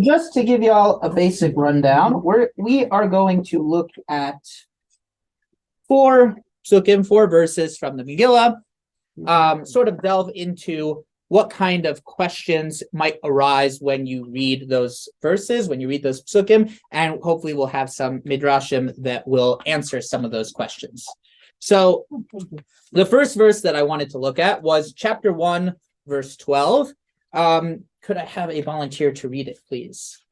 Just to give you all a basic rundown, we are going to look at four psukim, four verses from the Megillah, sort of delve into what kind of questions might arise when you read those verses, when you read those psukim, and hopefully we'll have some midrashim that will answer some of those questions. So the first verse that I wanted to look at was chapter 1, verse 12. Could I have a volunteer to read it, please?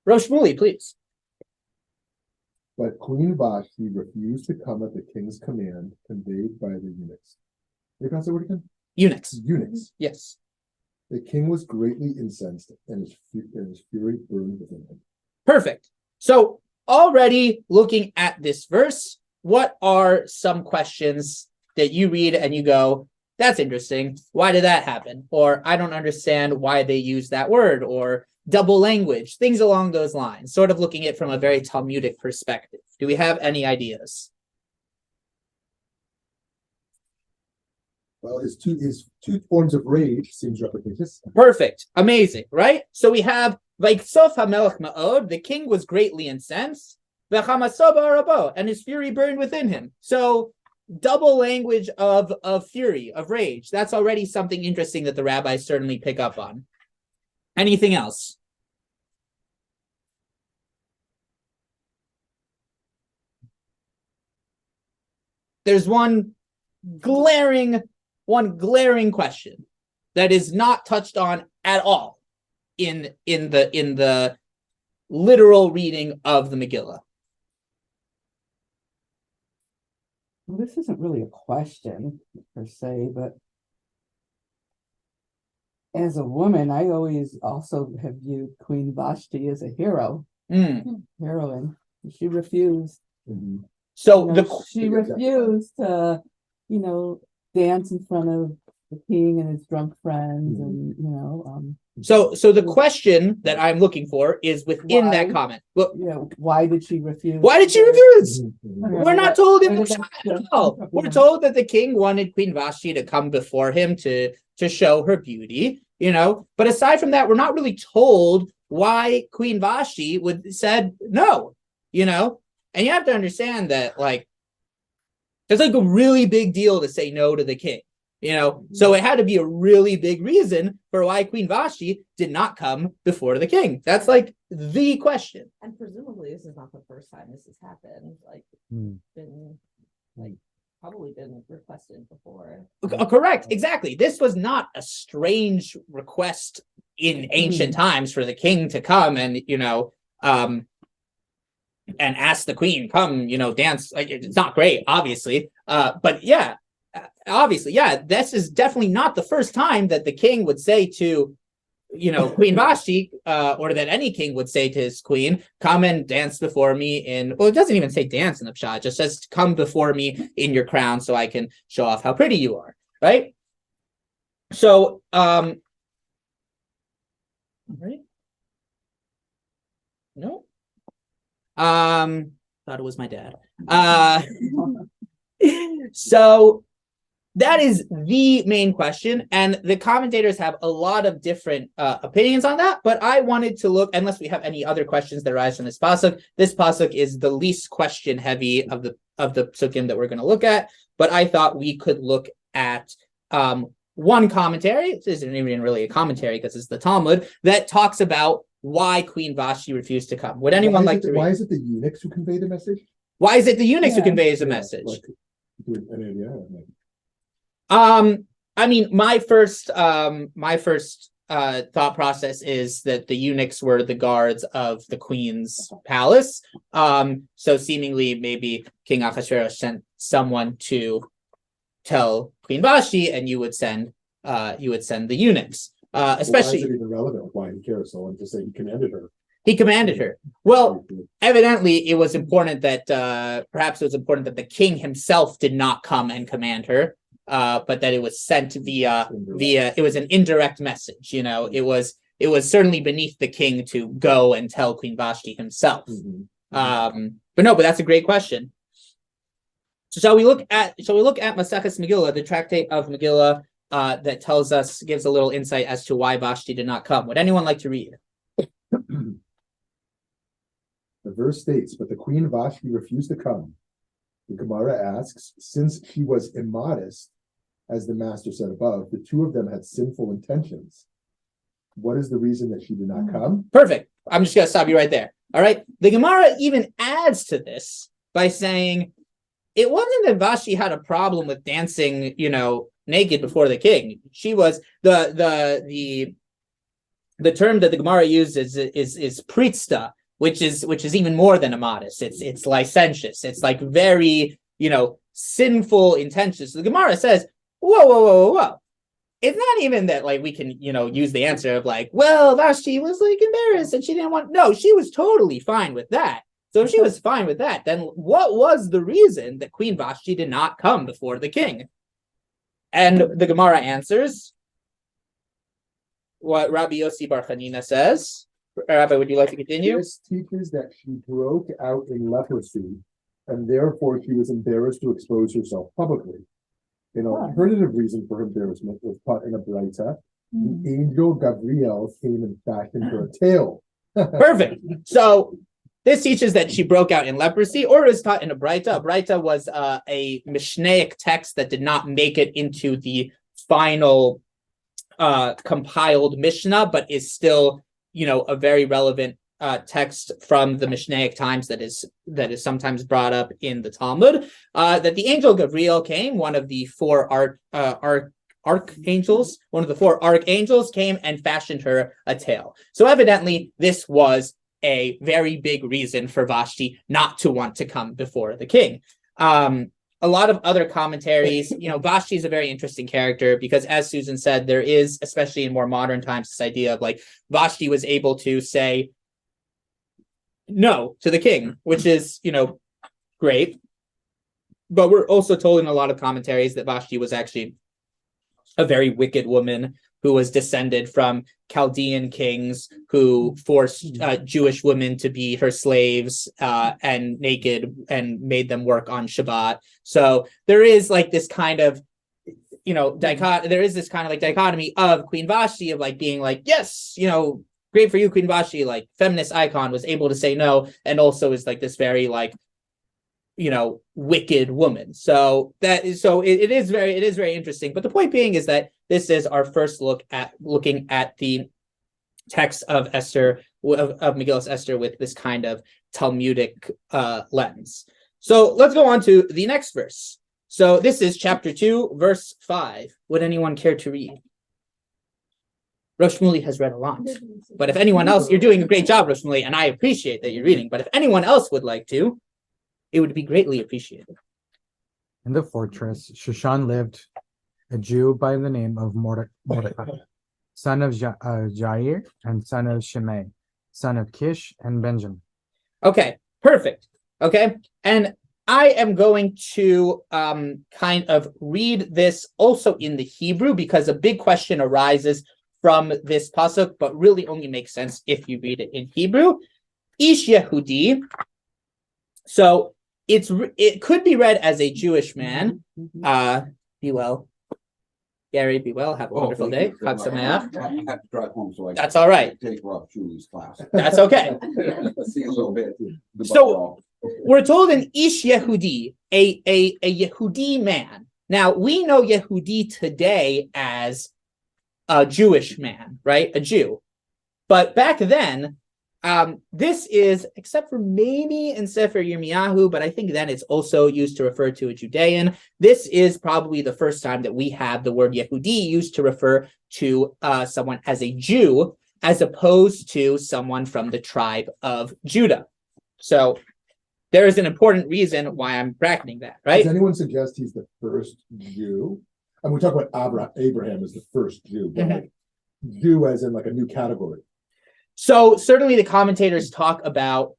Rosh Muli, please. But Queen Vashti refused to come at the king's command conveyed by the eunuchs. You pronounce that word again? Eunuchs. Eunuchs. Yes. The king was greatly incensed, and his fury burned within him. Perfect. So already looking at this verse, what are some questions that you read and you go, that's interesting. Why did that happen? Or I don't understand why they use that word, or double language, things along those lines, sort of looking at it from a very Talmudic perspective. Do we have any ideas? Well, his two forms of rage seems repetitious. Perfect. Amazing, right? So we have Vayktsof HaMelech Ma'od, the king was greatly incensed, V'chamaso ba'arabo, and his fury burned within him. So double language of fury, of rage. That's already something interesting that the rabbis certainly pick up on. Anything else? There's one glaring question that is not touched on at all in the literal reading of the Megillah. Well, this isn't really a question per se, but as a woman, I always also have viewed Queen Vashti as a hero, heroine. She refused. Mm-hmm. So she refused to, dance in front of the king and his drunk friends, and So the question that I'm looking for is within that comment. Look, why did she refuse? Why did she refuse? Mm-hmm. We're not told in the shot at all. We're told that the king wanted Queen Vashti to come before him to show her beauty, But aside from that, we're not really told why Queen Vashti said no, And you have to understand that, it's a really big deal to say no to the king. So it had to be a really big reason for why Queen Vashti did not come before the king. That's the question. And presumably this is not the first time this has happened. Probably been requested before. Correct, exactly. This was not a strange request in ancient times for the king to come and and ask the queen, come, dance. It's not great, obviously. But yeah. Obviously, this is definitely not the first time that the king would say to, Queen Vashti, or that any king would say to his queen, come and dance before me it doesn't even say dance in the Pshat, it just says come before me in your crown so I can show off how pretty you are, right? So, right? No? Thought it was my dad. So that is the main question, and the commentators have a lot of different opinions on that, but I wanted to look, unless we have any other questions that arise from this pasuk. This pasuk is the least question heavy of the psukim that we're going to look at, but I thought we could look at one commentary. This isn't even really a commentary because it's the Talmud that talks about why Queen Vashti refused to come. Would anyone like to read? Why is it the eunuchs who convey the message? Why is it the eunuchs who conveys the message? Any idea? I mean, my first thought process is that the eunuchs were the guards of the queen's palace. So seemingly maybe King Ahasuerus sent someone to tell Queen Vashti, and you would send the eunuchs. Especially, why is it even relevant? Why he cares so much to say he commanded her? He commanded her. Well, evidently, it was important that perhaps it was important that the king himself did not come and command her, but that it was sent via. It was an indirect message. It was certainly beneath the king to go and tell Queen Vashti himself. But that's a great question. So shall we look at Maseches Megillah, the tractate of Megillah, that gives a little insight as to why Vashti did not come. Would anyone like to read? The verse states, but the queen Vashti refused to come. The Gemara asks, since she was immodest, as the master said above, the two of them had sinful intentions. What is the reason that she did not come? Perfect. I'm just going to stop you right there. All right. The Gemara even adds to this by saying it wasn't that Vashti had a problem with dancing, naked before the king. She was the term that the Gemara uses is pritzta, which is even more than immodest. It's licentious. It's like very, sinful intentions. So the Gemara says, whoa. It's not even that like we can, use the answer of like, well, Vashti was like embarrassed and she didn't want. No, she was totally fine with that. So if she was fine with that, then what was the reason that Queen Vashti did not come before the king? And the Gemara answers what Rabbi Yossi Bar Chanina says. Rabbi, would you like to continue? This teaches that she broke out in leprosy, and therefore she was embarrassed to expose herself publicly. An alternative reason for embarrassment was taught in a Braita. The angel Gabriel came and fashioned her a tail. Perfect. So this teaches that she broke out in leprosy, or is taught in a Braita. A Braita was a Mishnaic text that did not make it into the final compiled Mishnah, but is still, a very relevant text from the Mishnaic times that is sometimes brought up in the Talmud. That the angel Gabriel came, one of the four archangels, came and fashioned her a tail. So evidently, this was a very big reason for Vashti not to want to come before the king. A lot of other commentaries, Vashti is a very interesting character because, as Susan said, there is, especially in more modern times, this idea of like Vashti was able to say no to the king, which is, great. But we're also told in a lot of commentaries that Vashti was actually a very wicked woman who was descended from Chaldean kings who forced Jewish women to be her slaves and naked and made them work on Shabbat. So there is like this kind of, dichotomy of Queen Vashti of like being like, yes, great for you, Queen Vashti, like feminist icon, was able to say no, and also is like this very like, wicked woman. So it is very interesting. But the point being is that this is our first looking at the text of Esther, of Megillat Esther, with this kind of Talmudic lens. So let's go on to the next verse. So this is chapter 2, verse 5. Would anyone care to read? Rosh Shmuley has read a lot, but if anyone else, you're doing a great job, Rosh Shmuley, and I appreciate that you're reading. But if anyone else would like to, it would be greatly appreciated. In the fortress, Shushan lived a Jew by the name of Mordecai, son of Jair and son of Shimei, son of Kish and Benjamin. Okay, perfect. Okay, and I am going to kind of read this also in the Hebrew because a big question arises from this pasuk, but really only makes sense if you read it in Hebrew. Ish Yehudi. So it could be read as a Jewish man. Be well, Gary. Be well. Have a wonderful day. Chag Sameach. I have to drive home, so that's all right. Take Rob Julie's class. That's okay. See you a little bit. So we're told an Ish Yehudi, a Yehudi man. Now we know Yehudi today as a Jewish man, right? A Jew. But back then, this is, except for maybe in Sefer Yirmiyahu, but I think then it's also used to refer to a Judean. This is probably the first time that we have the word Yehudi used to refer to someone as a Jew, as opposed to someone from the tribe of Judah. So there is an important reason why I'm bracketing that, right? Does anyone suggest he's the first Jew? And we talk about Abraham as the first Jew, but like Jew as in like a new category. So certainly the commentators talk about,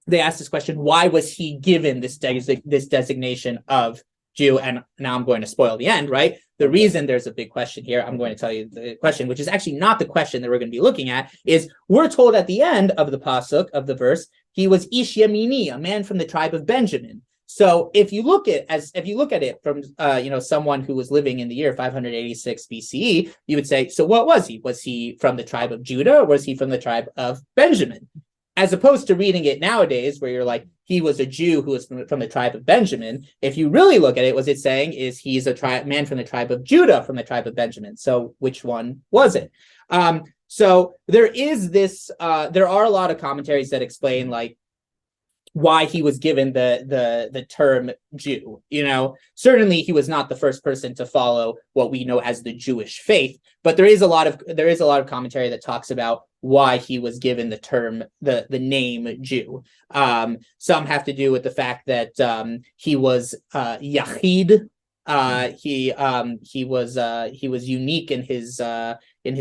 they ask this question, why was he given this designation of Jew? And now I'm going to spoil the end, right? The reason there's a big question here, I'm going to tell you the question, which is actually not the question that we're going to be looking at, is we're told at the end of the pasuk, of the verse, he was Ish Yamini, a man from the tribe of Benjamin. So if you look at it from someone who was living in the year 586 BCE, you would say, so what was he? Was he from the tribe of Judah, or was he from the tribe of Benjamin? As opposed to reading it nowadays, where you're like, he was a Jew who was from the tribe of Benjamin. If you really look at it, what it's saying is he's a man from the tribe of Judah, from the tribe of Benjamin. So which one was it? So there is this. There are a lot of commentaries that explain like why he was given the term Jew. Certainly he was not the first person to follow what we know as the Jewish faith, but there is a lot of commentary that talks about why he was given the term, the name Jew. Some have to do with the fact that he was Yachid. He was unique in his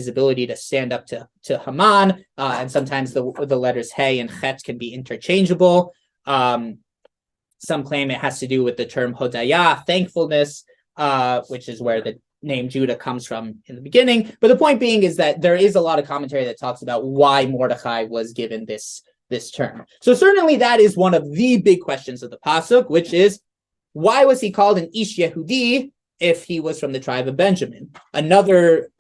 ability to stand up to Haman, and sometimes the letters Hey and Chet can be interchangeable. Some claim it has to do with the term Hodaya, thankfulness, which is where the name Judah comes from in the beginning. But the point being is that there is a lot of commentary that talks about why Mordechai was given this term. So certainly that is one of the big questions of the pasuk, which is, why was he called an Ish Yehudi if he was from the tribe of Benjamin? Another,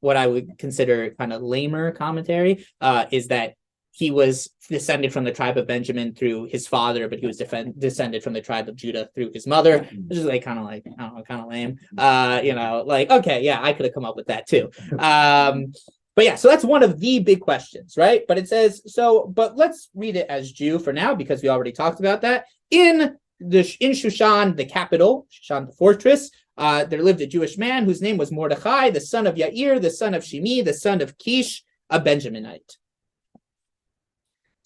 what I would consider kind of lamer commentary, is that he was descended from the tribe of Benjamin through his father, but he was descended from the tribe of Judah through his mother, which is kind of lame. Okay, yeah, I could have come up with that too. But yeah, so that's one of the big questions, right? But it says, but let's read it as Jew for now, because we already talked about that. In Shushan, the capital, Shushan, the fortress, there lived a Jewish man whose name was Mordechai, the son of Yair, the son of Shimi, the son of Kish, a Benjaminite.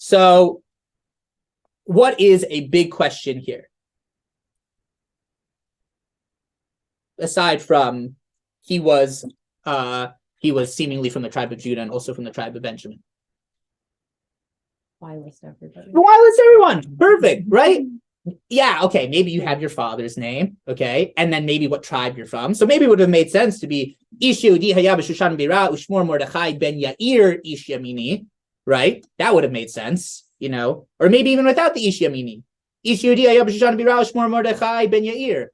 So what is a big question here? Aside from he was seemingly from the tribe of Judah and also from the tribe of Benjamin. Why list everybody? Why list everyone? Perfect, right? Yeah, okay, maybe you have your father's name, okay, and then maybe what tribe you're from. So maybe it would have made sense to be Ish Yehudi Haya b'Shushan Bira Ushmor Mordechai ben Yair Ish Yamini, right? That would have made sense, or maybe even without the Ish Yamini. Ish Yehudi Haya b'Shushan Bira Ushmor Mordechai ben Yair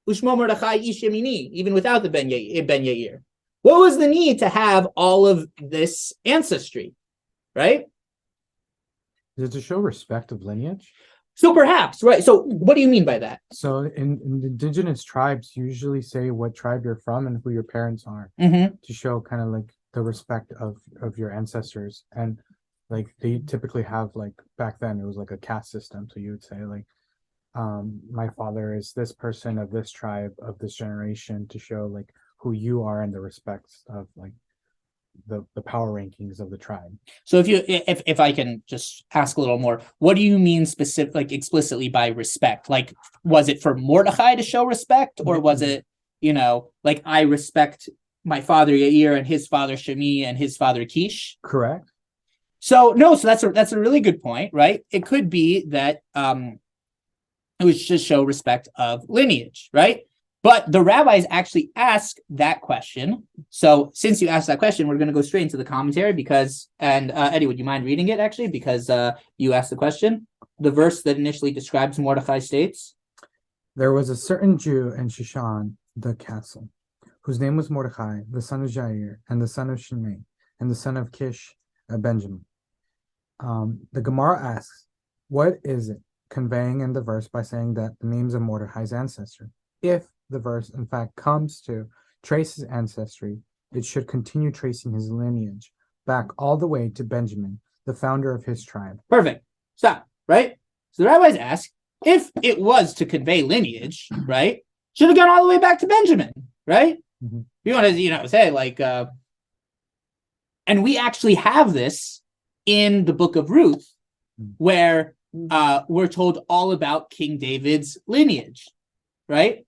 Ushmor Mordechai Ish Yamini, even without the ben Yair. What was the need to have all of this ancestry, right? Is it to show respect of lineage? So perhaps, right? So what do you mean by that? So in indigenous tribes usually say what tribe you're from and who your parents are, Mm-hmm. to show kind of like the respect of your ancestors. And like they typically have, like back then it was like a caste system. So you would say like, my father is this person of this tribe of this generation, to show like who you are and the respects of like the power rankings of the tribe. So if I can just ask a little more, what do you mean explicitly by respect? Like, was it for Mordechai to show respect, or was it, like I respect my father Yair and his father Shemi and his father Kish? Correct. So no, so that's a really good point, right? It could be that it was just show respect of lineage, right? But the rabbis actually ask that question. So since you asked that question, we're going to go straight into the commentary Eddie, would you mind reading it actually? Because you asked the question. The verse that initially describes Mordechai states, there was a certain Jew in Shushan, the castle, whose name was Mordechai, the son of Jair, and the son of Shimei, and the son of Kish, Benjamin. The Gemara asks, what is it conveying in the verse by saying that the names of Mordechai's ancestor? If the verse, in fact, comes to trace his ancestry, it should continue tracing his lineage back all the way to Benjamin, the founder of his tribe. Perfect. Stop, right? So the rabbis ask, if it was to convey lineage, right, should have gone all the way back to Benjamin, right? Mm-hmm. You want to, say like, and we actually have this in the book of Ruth, where we're told all about King David's lineage, right?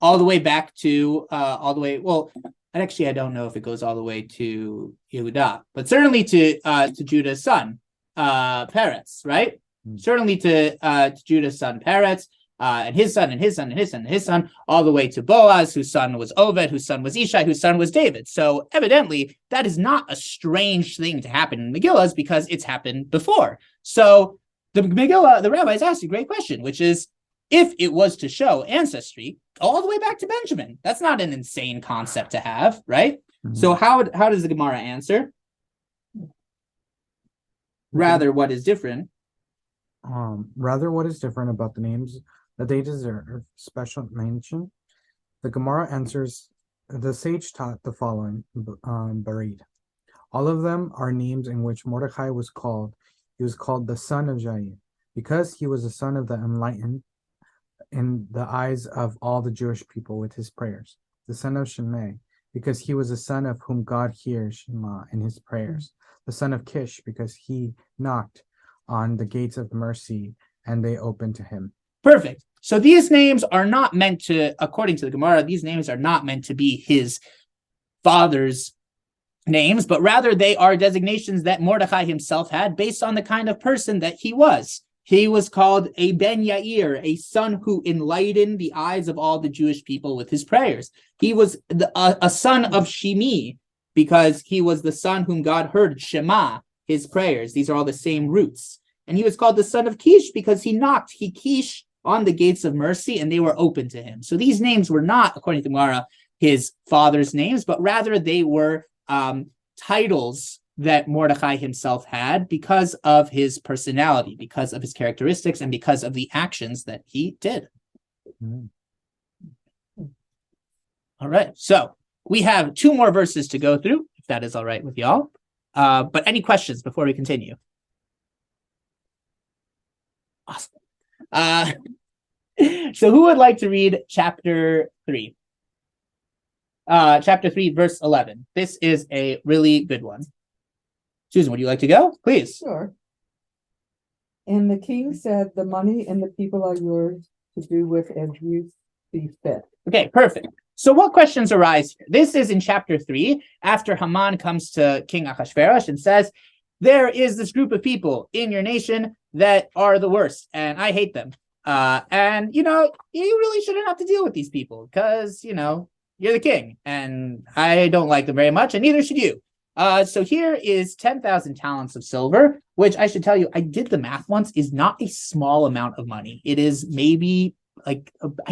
All the way back to actually I don't know if it goes all the way to Yehuda, but certainly to Judah's son, Peretz, right? Mm-hmm. Certainly to Judah's son Peretz, and his son and his son and his son and his son, all the way to Boaz, whose son was Oved, whose son was Ishai, whose son was David. So evidently that is not a strange thing to happen in Megillah, because it's happened before. So the Megillah, the rabbis asked a great question, which is, if it was to show ancestry all the way back to Benjamin. That's not an insane concept to have, right? Mhm. So how does the Gemara answer? Rather, what is different? Rather, what is different about the names that they deserve special mention? The Gemara answers, the sage taught the following, Barid. All of them are names in which Mordecai was called. He was called the son of Jair, because he was the son of the enlightened in the eyes of all the Jewish people with his prayers. The son of Shimei, because he was the son of whom God hears Shema in his prayers. The son of Kish, because he knocked on the gates of mercy and they opened to him. Perfect. So these names are not meant to, according to the Gemara, these names are not meant to be his father's names, but rather they are designations that Mordecai himself had based on the kind of person that he was. He was called a Ben Yair, a son who enlightened the eyes of all the Jewish people with his prayers. He was a son of Shimi, because he was the son whom God heard, Shema, his prayers. These are all the same roots. And he was called the son of Kish because he knocked, he Kish on the gates of mercy, and they were open to him. So these names were not, according to Gemara, his father's names, but rather they were titles that Mordecai himself had because of his personality, because of his characteristics, and because of the actions that he did. Mhm. All right, so we have 2 more verses to go through, if that is all right with y'all. But any questions before we continue? Awesome. So who would like to read chapter 3? Chapter 3, verse 11. This is a really good one. Susan, would you like to go? Please. Sure. And the king said, the money and the people are yours to do with as you see fit. Okay, perfect. So what questions arise here? This is in chapter 3, after Haman comes to King Ahasuerus and says, there is this group of people in your nation that are the worst, and I hate them. And, you really shouldn't have to deal with these people because, you're the king, and I don't like them very much, and neither should you. So here is 10,000 talents of silver, which I should tell you, I did the math once, is not a small amount of money. It is maybe I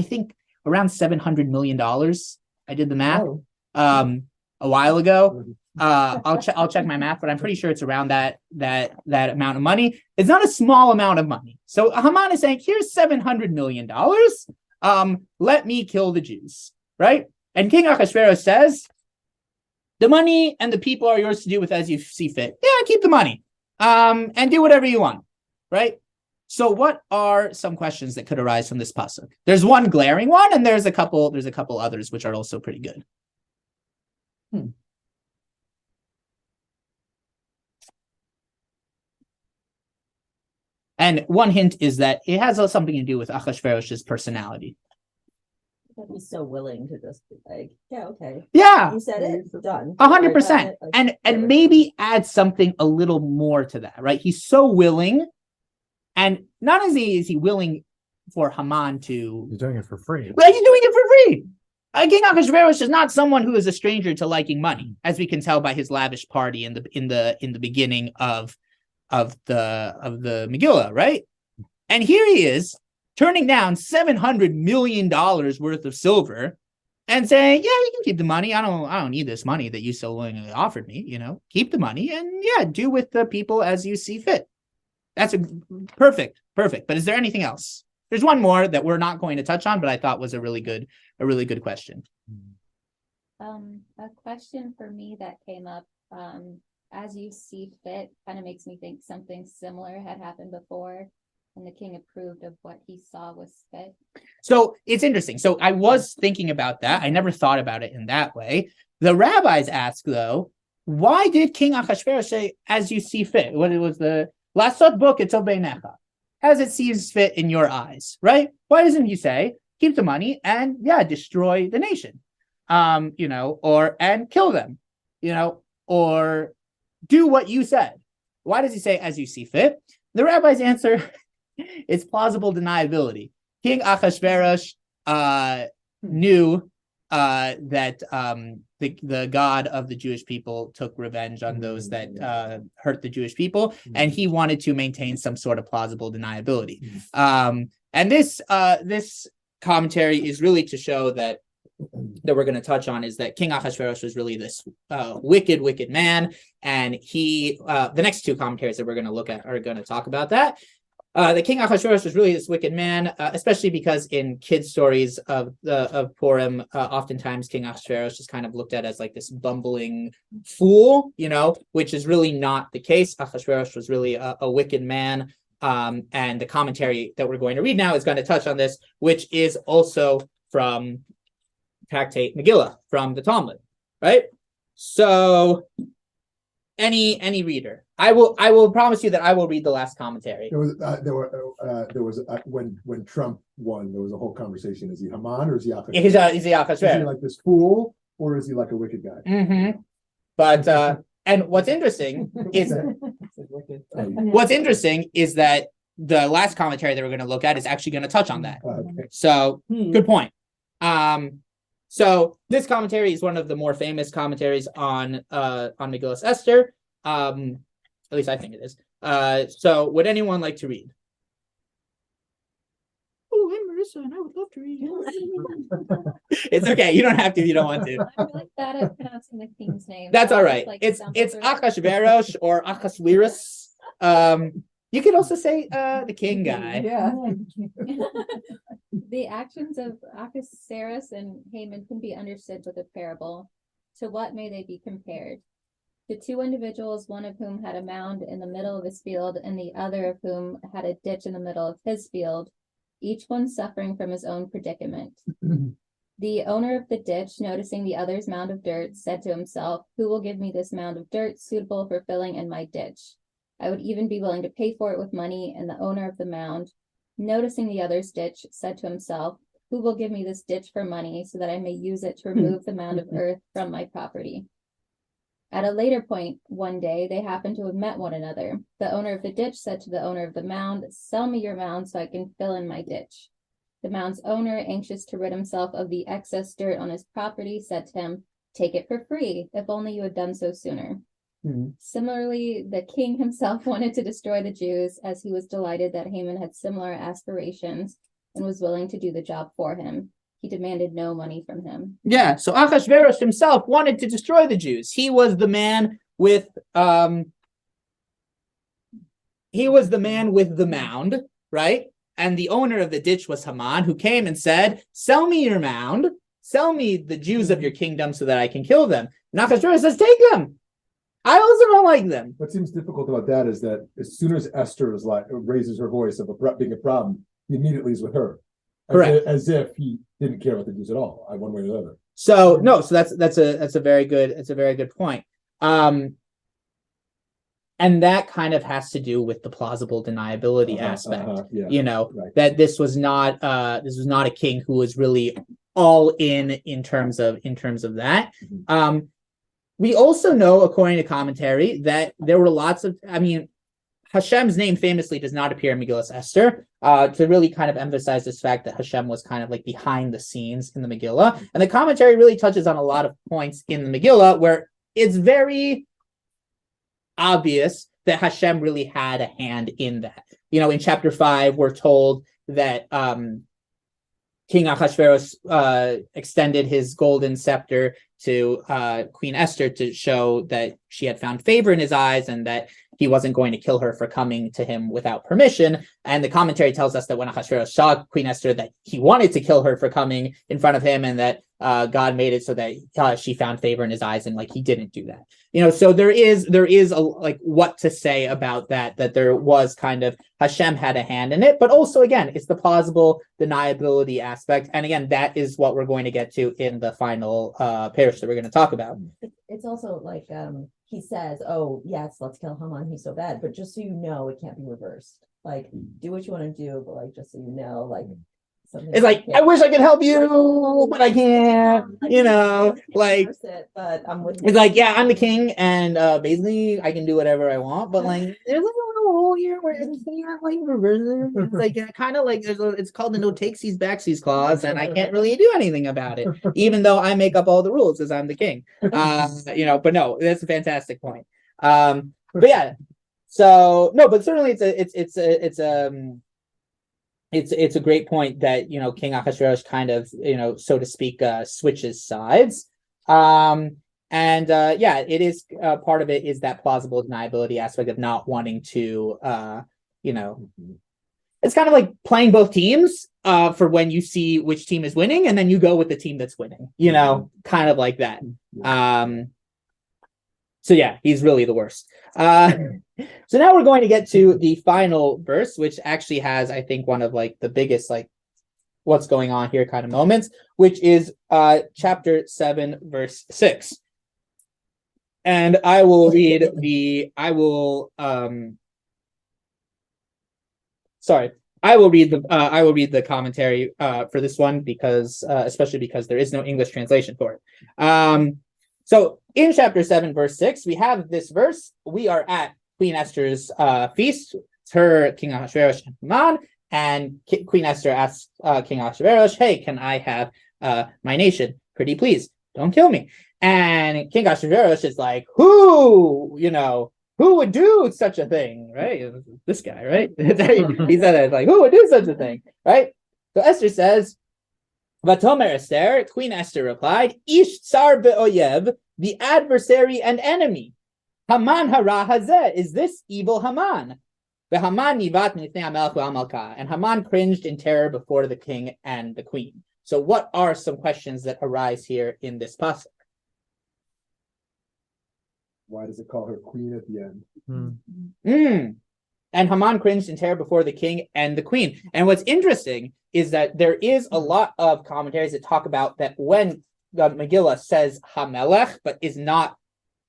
think around $700 million. I did the math a while ago. I'll check my math, but I'm pretty sure it's around that amount of money. It's not a small amount of money. So Haman is saying, here's $700 million. Let me kill the Jews, right? And King Ahasuerus says, the money and the people are yours to do with as you see fit. Yeah, keep the money. And do whatever you want, right? So what are some questions that could arise from this pasuk? There's one glaring one, and there's a couple others which are also pretty good. And one hint is that it has something to do with Ahasuerus' personality. He's so willing to just be like, yeah, okay. Yeah, You said it, done. 100%. And maybe add something a little more to that, right? He's so willing, and not only is he willing for Haman to, He's doing it for free. but he's doing it for free. King Ahasuerus is not someone who is a stranger to liking money, as we can tell by his lavish party in the beginning of the Megillah, right? And here he is turning down $700 million worth of silver and saying, yeah, you can keep the money. I don't need this money that you so willingly offered me, keep the money and do with the people as you see fit. That's a perfect. But is there anything else? There's one more that we're not going to touch on, but I thought was a really good question. A question for me that came up, as you see fit, kind of makes me think something similar had happened before, and the king approved of what he saw was fit. So it's interesting. So I was thinking about that. I never thought about it in that way. The rabbis ask, though, why did King Ahasuerus say, as you see fit? What it was the Lasot Book Etov, as it seems fit in your eyes, right? Why doesn't he say, keep the money and destroy the nation, and kill them, or do what you said? Why does he say, as you see fit? The rabbis answer, it's plausible deniability. King Ahasuerus knew that the God of the Jewish people took revenge on those that hurt the Jewish people, and he wanted to maintain some sort of plausible deniability. And this commentary is really to show that we're going to touch on is that King Ahasuerus was really this wicked man, and he the next two commentaries that we're going to look at are going to talk about that. The King Ahasuerus was really this wicked man, especially because in kids' stories of Purim, oftentimes King Ahasuerus is kind of looked at as like this bumbling fool, which is really not the case. Ahasuerus was really a wicked man, and the commentary that we're going to read now is going to touch on this, which is also from Tractate Megillah, from the Talmud, right? So, any reader. I will promise you that I will read the last commentary. When Trump won, there was a whole conversation. Is he Haman or is he Ahasuerus? Is he Ahasuerus? Is he like this fool or is he like a wicked guy? Mm-hmm. But and what's interesting is that the last commentary that we're going to look at is actually going to touch on that. Okay. So good point. So this commentary is one of the more famous commentaries on Megillat Esther. At least I think it is. So would anyone like to read? Oh, I'm Marissa, and I would love to read. It's okay. You don't have to if you don't want to. I'm really bad at pronouncing the king's name. That's so all I'll right. just, It's stumble through it. Achashverosh or Achashverosh. You could also say the king guy. Yeah. The actions of Ahasuerus and Haman can be understood with a parable. To what may they be compared? To two individuals, one of whom had a mound in the middle of his field, and the other of whom had a ditch in the middle of his field, each one suffering from his own predicament. The owner of the ditch, noticing the other's mound of dirt, said to himself, "Who will give me this mound of dirt suitable for filling in my ditch? I would even be willing to pay for it with money." And the owner of the mound, noticing the other's ditch, said to himself, "Who will give me this ditch for money so that I may use it to remove the mound of earth from my property?" At a later point, one day, they happened to have met one another. The owner of the ditch said to the owner of the mound, "Sell me your mound so I can fill in my ditch." The mound's owner, anxious to rid himself of the excess dirt on his property, said to him, "Take it for free, if only you had done so sooner." Similarly, the king himself wanted to destroy the Jews, as he was delighted that Haman had similar aspirations and was willing to do the job for him. He demanded no money from him. Yeah, so Ahasuerus himself wanted to destroy the Jews. He was the man with the mound, right? And the owner of the ditch was Haman, who came and said, "Sell me your mound, sell me the Jews of your kingdom so that I can kill them." And Ahasuerus says, "Take them. I also don't like them." What seems difficult about that is that as soon as Esther is raises her voice of being a problem, he immediately is with her. Correct. As if he didn't care about the Jews at all, one way or the other. So no, so that's a very good point. And that kind of has to do with the plausible deniability aspect. Yeah. Right. That this was not a king who was really all in terms of that. We also know, according to commentary, that there were lots of, Hashem's name famously does not appear in Megillat Esther, to really kind of emphasize this fact that Hashem was kind of like behind the scenes in the Megillah. And the commentary really touches on a lot of points in the Megillah where it's very obvious that Hashem really had a hand in that. In chapter 5, we're told that King Ahasuerus extended his golden scepter to Queen Esther to show that she had found favor in his eyes and that he wasn't going to kill her for coming to him without permission. And the commentary tells us that when Ahasuerus saw Queen Esther, that he wanted to kill her for coming in front of him, and that God made it so that she found favor in his eyes, and he didn't do that. So there is what to say about that there was kind of Hashem had a hand in it, but also again, it's the plausible deniability aspect. And again, that is what we're going to get to in the final parish that we're going to talk about. It's also like he says, "Oh yes, let's kill Haman, he's so bad," but just so you know, it can't be reversed. Do what you want to do, but just so you know, it's I wish I could help you, but I can't. But I'm with you. It's yeah, I'm the king, and basically I can do whatever I want. But there's a little hole here where it's not reverse. It's kind of it's called the no takesies backsies clause, and I can't really do anything about it, even though I make up all the rules because I'm the king. But no, that's a fantastic point. But yeah, so no, but certainly it's it's a great point that King Ahasuerus kind of so to speak switches sides. It is part of it is that plausible deniability aspect of not wanting to it's kind of like playing both teams for when you see which team is winning, and then you go with the team that's winning, kind of like that. So yeah, he's really the worst. So now we're going to get to the final verse, which actually has, I think, one of like the biggest like what's going on here kind of moments, which is chapter 7, verse 6. And I will read the commentary for this one because especially because there is no English translation for it. So in chapter 7, verse 6, we have this verse. We are at Queen Esther's feast. It's her, King Ahasuerus, and Haman. And Queen Esther asks King Ahasuerus, "Hey, can I have my nation? Pretty please, don't kill me." And King Ahasuerus is like, who would do such a thing, right? This guy, right? He said it like, who would do such a thing, right? So Esther says, Vatomer Esther, Queen Esther replied, Ish tsar be'oyev, the adversary and enemy. Haman hara hazeh, is this evil Haman? Haman nivat mifnei hamelech v'hamalka, and Haman cringed in terror before the king and the queen. So what are some questions that arise here in this pasuk? Why does it call her queen at the end? And Haman cringed in terror before the king and the queen. And what's interesting is that there is a lot of commentaries that talk about that when the Megillah says Hamelech, but is not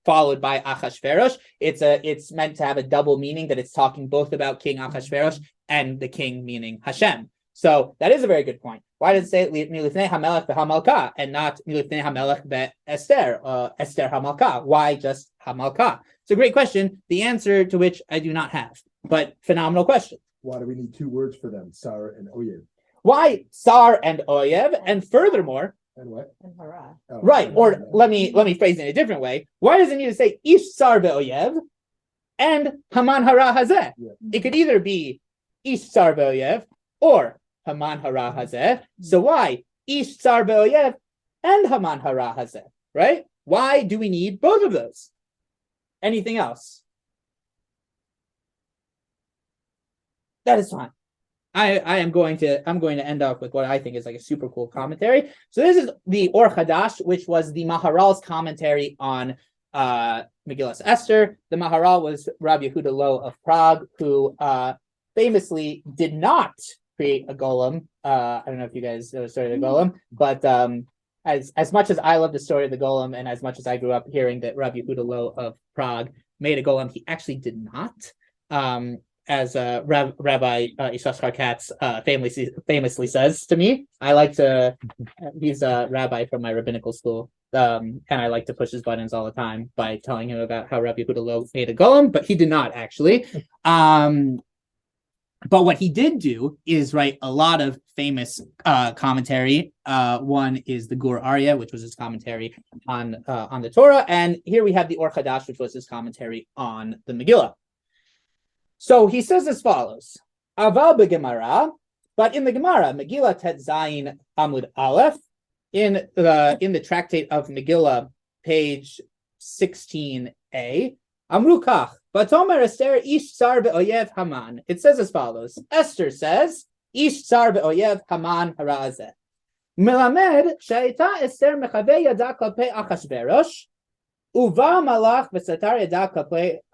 followed by Achashverosh, it's meant to have a double meaning, that it's talking both about King Achashverosh and the king, meaning Hashem. So that is a very good point. Why does it say Milifnei Hamelech beHamalka and not Milifnei Hamelech beEsther, Esther Hamalka? Why just Hamalka? It's a great question, the answer to which I do not have, but phenomenal question. Why do we need two words for them, Sar and Oyev? Why Sar and Oyev? And furthermore, and what? And hurrah. Oh, right, or let me phrase it in a different way. Why does it need to say Ish Sar be'oyev and Haman hara hazeh? Yeah. It could either be Ish Sar be'oyev or Haman hara hazeh. So why Ish Sar be'oyev and Haman hara hazeh? Right? Why do we need both of those? Anything else? That is fine. I'm going to end up with what I think is like a super cool commentary. So this is the Or Chadash, which was the Maharal's commentary on Megillat Esther. The Maharal was Rabbi Yehuda Loew of Prague, who famously did not create a golem. I don't know if you guys know the story of the golem, but as much as I love the story of the golem, and as much as I grew up hearing that Rabbi Yehuda Loew of Prague made a golem, he actually did not. As Rabbi Yisachar Katz famously says to me, he's a rabbi from my rabbinical school, and I like to push his buttons all the time by telling him about how Rabbi Yehuda Loew made a golem, but he did not actually. But what he did do is write a lot of famous commentary. One is the Gur Aryeh, which was his commentary on the Torah, and here we have the Or Chadash, which was his commentary on the Megillah. So he says as follows: Aval beGemara, but in the Gemara, Megillah Tet Zayin Amud Aleph, in the tractate of Megillah, page 16a, Amru Kach, Vatomer Esther Ish Tsar be'oyev Haman. It says as follows: Esther says, Ish Tsar be'oyev Haman harazeh. Melamed she'ayta Esther mechavei yada klapei Achashverosh, uva malach v'satar yada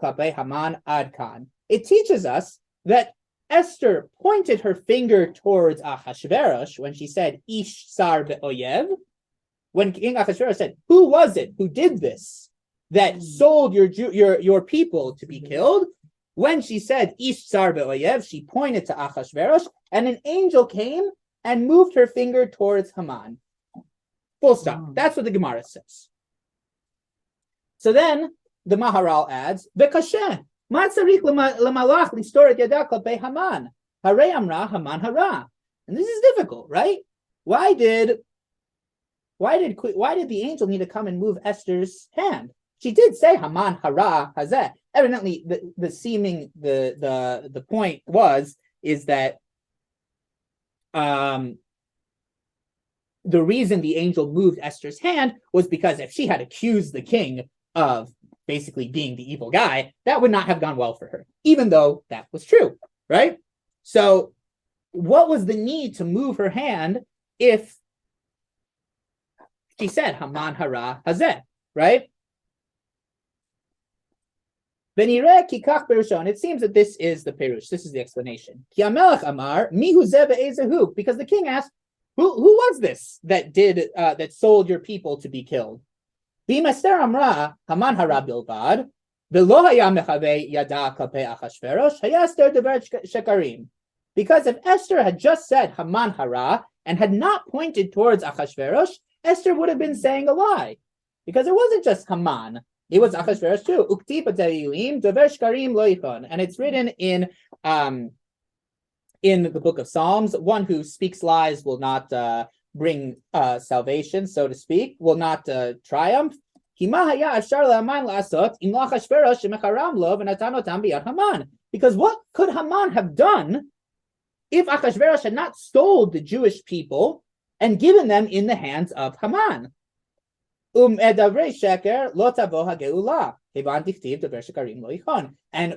klapei Haman ad kan. It teaches us that Esther pointed her finger towards Ahasuerus when she said, Ish Sar be'oyev. When King Ahasuerus said, who was it who did this, that sold your people to be killed? When she said, Ish Sar be'oyev, she pointed to Ahasuerus, and an angel came and moved her finger towards Haman. Full stop. That's what the Gemara says. So then the Maharal adds, V'kasheh. And this is difficult, right? Why did the angel need to come and move Esther's hand? She did say Haman hara hazeh. Evidently, the point is that the reason the angel moved Esther's hand was because if she had accused the king of basically being the evil guy, that would not have gone well for her, even though that was true, right? So what was the need to move her hand if she said, Haman hara hazeh, right? And it seems that this is the perush. This is the explanation. Because the king asked, who was this that did that sold your people to be killed? Because if Esther had just said Haman hara and had not pointed towards Achashverosh, Esther would have been saying a lie, because it wasn't just Haman. It was Achashverosh too. And it's written in the book of Psalms, one who speaks lies will not bring salvation, so to speak, will not triumph. Because what could Haman have done if Achashverosh had not stole the Jewish people and given them in the hands of Haman? And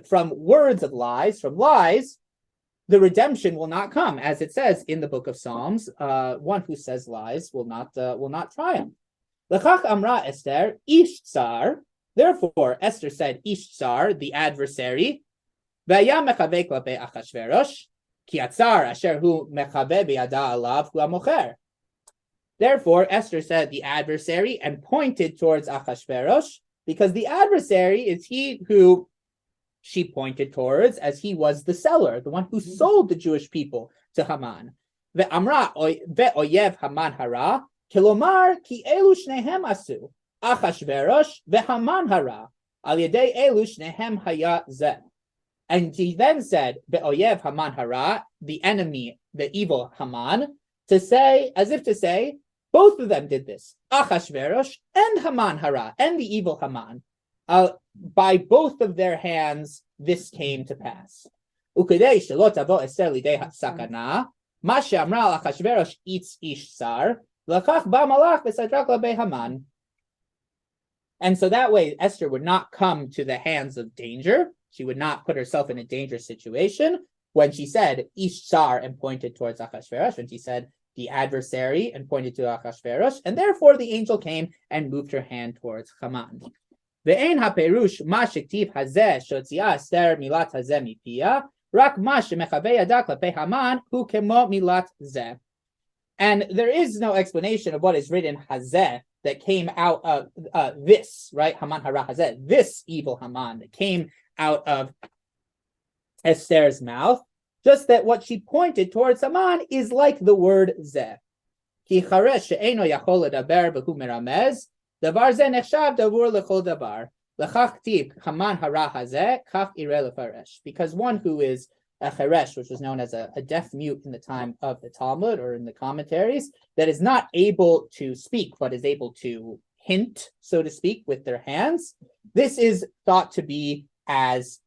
from words of lies, from lies, the redemption will not come, as it says in the book of Psalms. One who says lies will not triumph. L'chach amra Esther ish tsar. Therefore, Esther said ish tsar, the adversary. V'aya mechaveh klapei Achashverosh ki atzar asher hu mechaveh biyada alav hu hamocher. Therefore, Esther said the adversary and pointed towards Achashverosh, because the adversary is he who she pointed towards, as he was the seller, the one who sold the Jewish people to Haman. Ve'amra ve'oyev Haman hara, kilomar ki elu shnehem asu, Achashverosh ve'Haman hara, al yedei elu shnehem haya zeh. And he then said, ve'oyev Haman hara, the enemy, the evil Haman, to say, as if to say, both of them did this, Achashverosh and Haman hara, and the evil Haman. By both of their hands, this came to pass. Ukidei shelo tavo Esther lidei sakana, ma she'amra Achashverosh itz ish tsar, l'kach ba malach v'sadrak labei Haman. And so that way, Esther would not come to the hands of danger. She would not put herself in a dangerous situation when she said ish tsar and pointed towards Achashverosh, when she said the adversary and pointed to Achashverosh, and therefore the angel came and moved her hand towards Haman. Ve'ein haperush ma shektiv hazeh shotzia Esther milat hazeh mipia, rak ma shemechaveh yada klapei Haman hu kemo milat zeh. And there is no explanation of what is written hazeh that came out of this, right? Haman hara hazeh, this evil Haman that came out of Esther's mouth. Just that what she pointed towards Haman is like the word zeh. Ki charesh she'eno yachol ledaber v'hu meramez, davar zeh nechshav davur lechol davar. L'chach tiv Haman hara hazeh, kach ireh lefaresh. Because one who is a cheresh, which was known as a deaf mute in the time of the Talmud or in the commentaries, that is not able to speak, but is able to hint, so to speak, with their hands, this is thought to be as,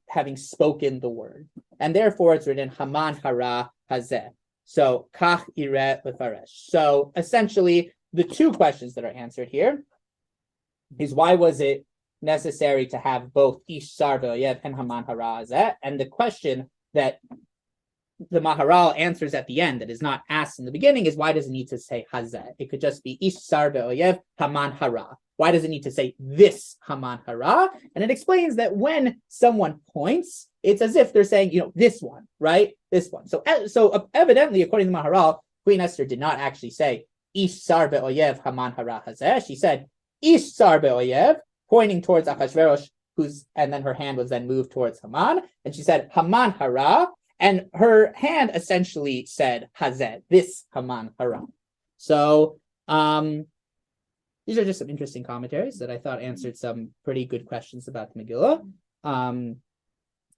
having spoken the word. And therefore it's written Haman hara hazeh. So kach ireh lefaresh. So essentially the two questions that are answered here is, why was it necessary to have both ish tsar ve'oyev and Haman hara hazeh? And the question that the Maharal answers at the end, that is not asked in the beginning, is, why does it need to say hazeh? It could just be ish tsar ve'oyev Haman hara. Why does it need to say this Haman hara? And it explains that when someone points, it's as if they're saying, this one, right? This one. So evidently, according to the Maharal, Queen Esther did not actually say ish tsar ve'oyev Haman hara hazeh. She said ish tsar ve'oyev, pointing towards Achashverosh, and then her hand was then moved towards Haman, and she said Haman hara, and her hand essentially said hazeh, this Haman hara. So these are just some interesting commentaries that I thought answered some pretty good questions about the Megillah.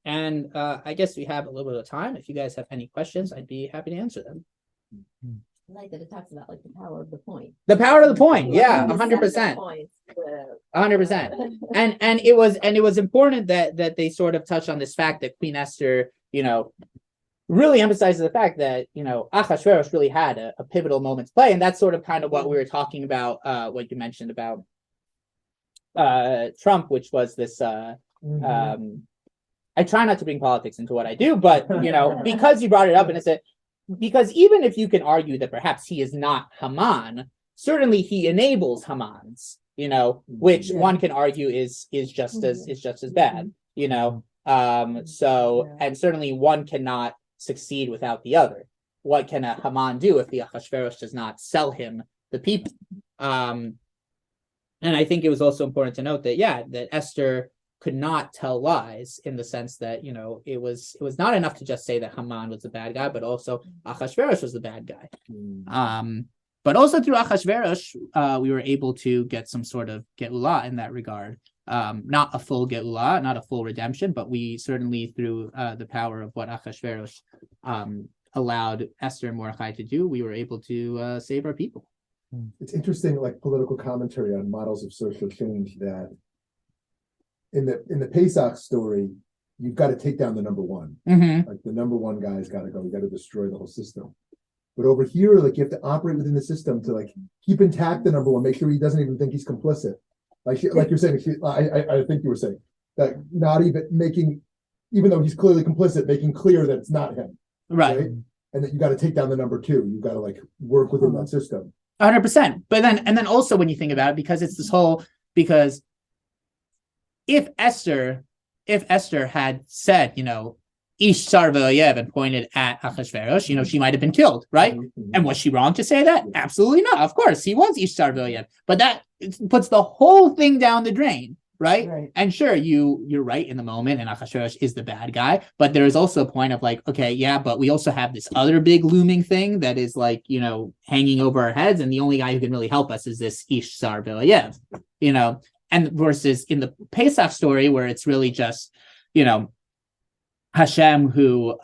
And I guess we have a little bit of time. If you guys have any questions, I'd be happy to answer them. I like that it talks about the power of the point. The power of the point, yeah, 100%. 100%. And it was important that they sort of touch on this fact that Queen Esther, really emphasizes the fact that, you know, Achashverosh really had a pivotal moment to play. And that's sort of kind of what we were talking about, what you mentioned about Trump, which was this, I try not to bring politics into what I do, but, you know, because you brought it up, and it's because even if you can argue that perhaps he is not Haman, certainly he enables Haman's, you know, which one can argue is just as bad, you know. And certainly one cannot succeed without the other. What can a Haman do if the Achashverosh does not sell him the people? And I think it was also important to note that, that Esther could not tell lies, in the sense that, you know, it was not enough to just say that Haman was the bad guy, but also Achashverosh was the bad guy. But also through Achashverosh, we were able to get some sort of Geulah in that regard. Not a full Geulah, not a full redemption, but we certainly, through the power of what Achashverosh allowed Esther and Mordechai to do, we were able to save our people. It's interesting, like political commentary on models of social change, that in the Pesach story, you've got to take down the number one. Like the number one guy's got to go. You got to destroy the whole system. But over here, like, you have to operate within the system to, like, keep intact the number one, make sure he doesn't even think he's complicit. Like you're saying, I think you were saying that, not even making, even though he's clearly complicit, making clear that it's not him, right? And that you got to take down the number two. You've got to, like, work within that system. 100%. But then also when you think about it, because it's this whole, because if Esther had said, you know, Ish Sar V'Oyev, and pointed at Achashverosh, you know, she might have been killed, right? And was she wrong to say that? Absolutely not. Of course, he was Ish Sar V'Oyev, but that puts the whole thing down the drain, right? And sure, you're right in the moment, and Achashverosh is the bad guy, but there is also a point of, like, okay, yeah, but we also have this other big looming thing that is, like, you know, hanging over our heads, and the only guy who can really help us is this Ish Sar V'Oyev, you know. And versus in the Pesach story, where it's really just, you know, Hashem who,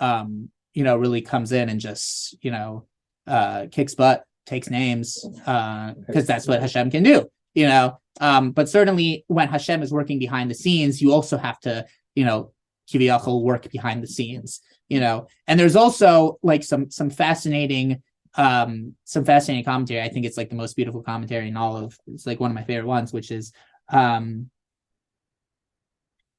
you know, really comes in and just, you know, kicks butt, takes names, because that's what Hashem can do, you know. But certainly when Hashem is working behind the scenes, you also have to, you know, kiviyachol, work behind the scenes, you know. And there's also, like, some fascinating commentary. I think it's, like, the most beautiful commentary in all of, it's, like, one of my favorite ones, which is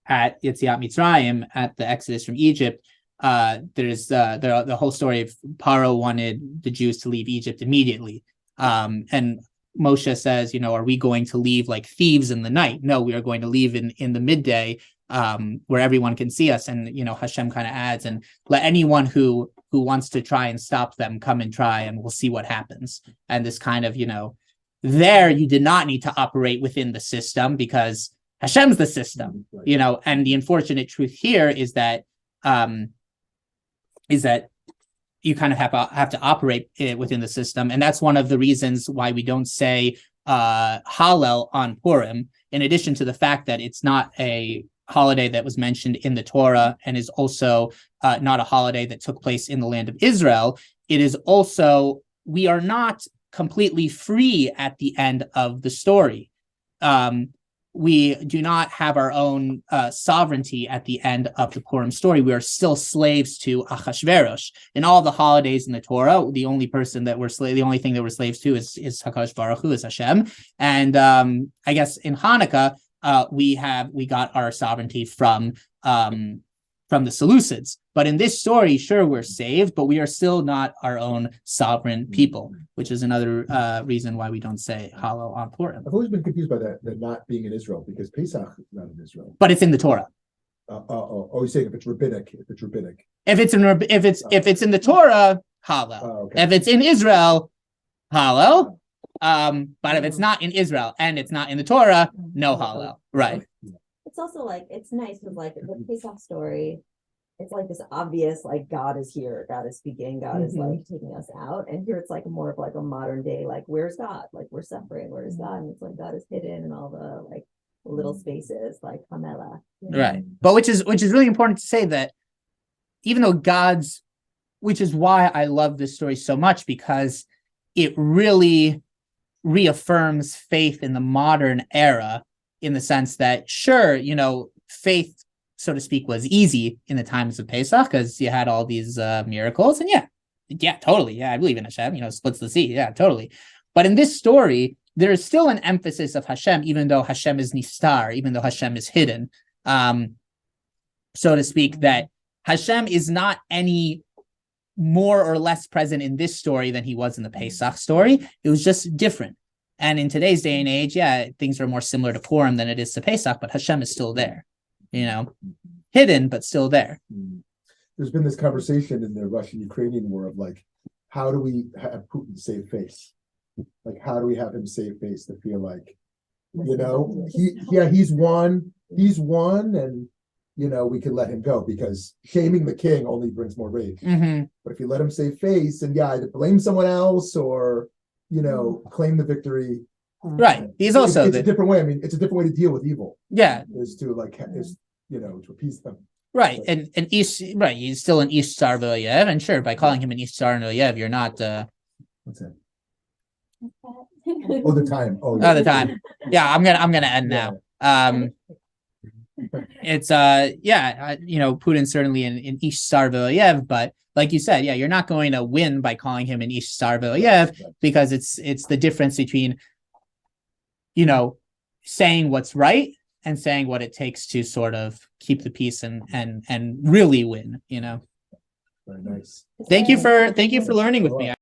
at Yetziat Mitzrayim, at the Exodus from Egypt. There's the whole story of Paro wanted the Jews to leave Egypt immediately, and Moshe says, you know, are we going to leave like thieves in the night? No, we are going to leave in the midday, where everyone can see us. And, you know, Hashem kind of adds, and let anyone who wants to try and stop them come and try, and we'll see what happens. And this kind of, you know, there you did not need to operate within the system, because Hashem's the system, you know. And the unfortunate truth here is that you kind of have to operate within the system. And that's one of the reasons why we don't say Hallel on Purim, in addition to the fact that it's not a holiday that was mentioned in the Torah, and is also not a holiday that took place in the land of Israel. It is also, we are not completely free at the end of the story. We do not have our own sovereignty at the end of the Purim story. We are still slaves to Achashverosh. In all the holidays in the Torah, the only thing that we're slaves to is Hakadosh Baruch Hu, is Hashem. And I guess in Hanukkah, we got our sovereignty from the Seleucids. But in this story, sure, we're saved, but we are still not our own sovereign people, which is another reason why we don't say Hallel on Purim. I've always been confused by that not being in Israel, because Pesach is not in Israel. But it's in the Torah. You're saying if it's rabbinic. If it's in the Torah, Hallel. Okay. If it's in Israel, Hallel. But if it's not in Israel and it's not in the Torah, no Hallel. Right. It's also like, it's nice with like the Pesach story. It's like this obvious, like, God is here, God is speaking, God is like taking us out. And here it's like more of like a modern day, like, where's God? Like, we're suffering, where's God? And it's like God is hidden in all the like little spaces, like Hamela. Right. But which is really important to say that even though which is why I love this story so much, because it really reaffirms faith in the modern era, in the sense that, sure, you know, faith so to speak, was easy in the times of Pesach because you had all these miracles. And yeah, totally. Yeah, I believe in Hashem, splits the sea. Yeah, totally. But in this story, there is still an emphasis of Hashem, even though Hashem is nistar, even though Hashem is hidden, so to speak, that Hashem is not any more or less present in this story than he was in the Pesach story. It was just different. And in today's day and age, things are more similar to Purim than it is to Pesach, but Hashem is still there, hidden, but still there. There's been this conversation in the Russian-Ukrainian war of like, how do we have Putin save face? Like, how do we have him save face to feel like, he's won, and we can let him go, because shaming the king only brings more rage. But if you let him save face and either blame someone else or claim the victory, right? He's also it's a different way. I mean, it's a different way to deal with evil. Is to to appease them. Right, and he's still an Ish Tsar V'Oyev, and sure, by calling him an Ish Tsar V'Oyev, you're not. What's that? Oh, the time. The time. Yeah, I'm gonna end now. It's Putin's certainly an Ish Tsar V'Oyev, but like you said, you're not going to win by calling him an Ish Tsar V'Oyev, because it's the difference between saying what's right and saying what it takes to sort of keep the peace and really win. Very nice. Thank you for learning with me.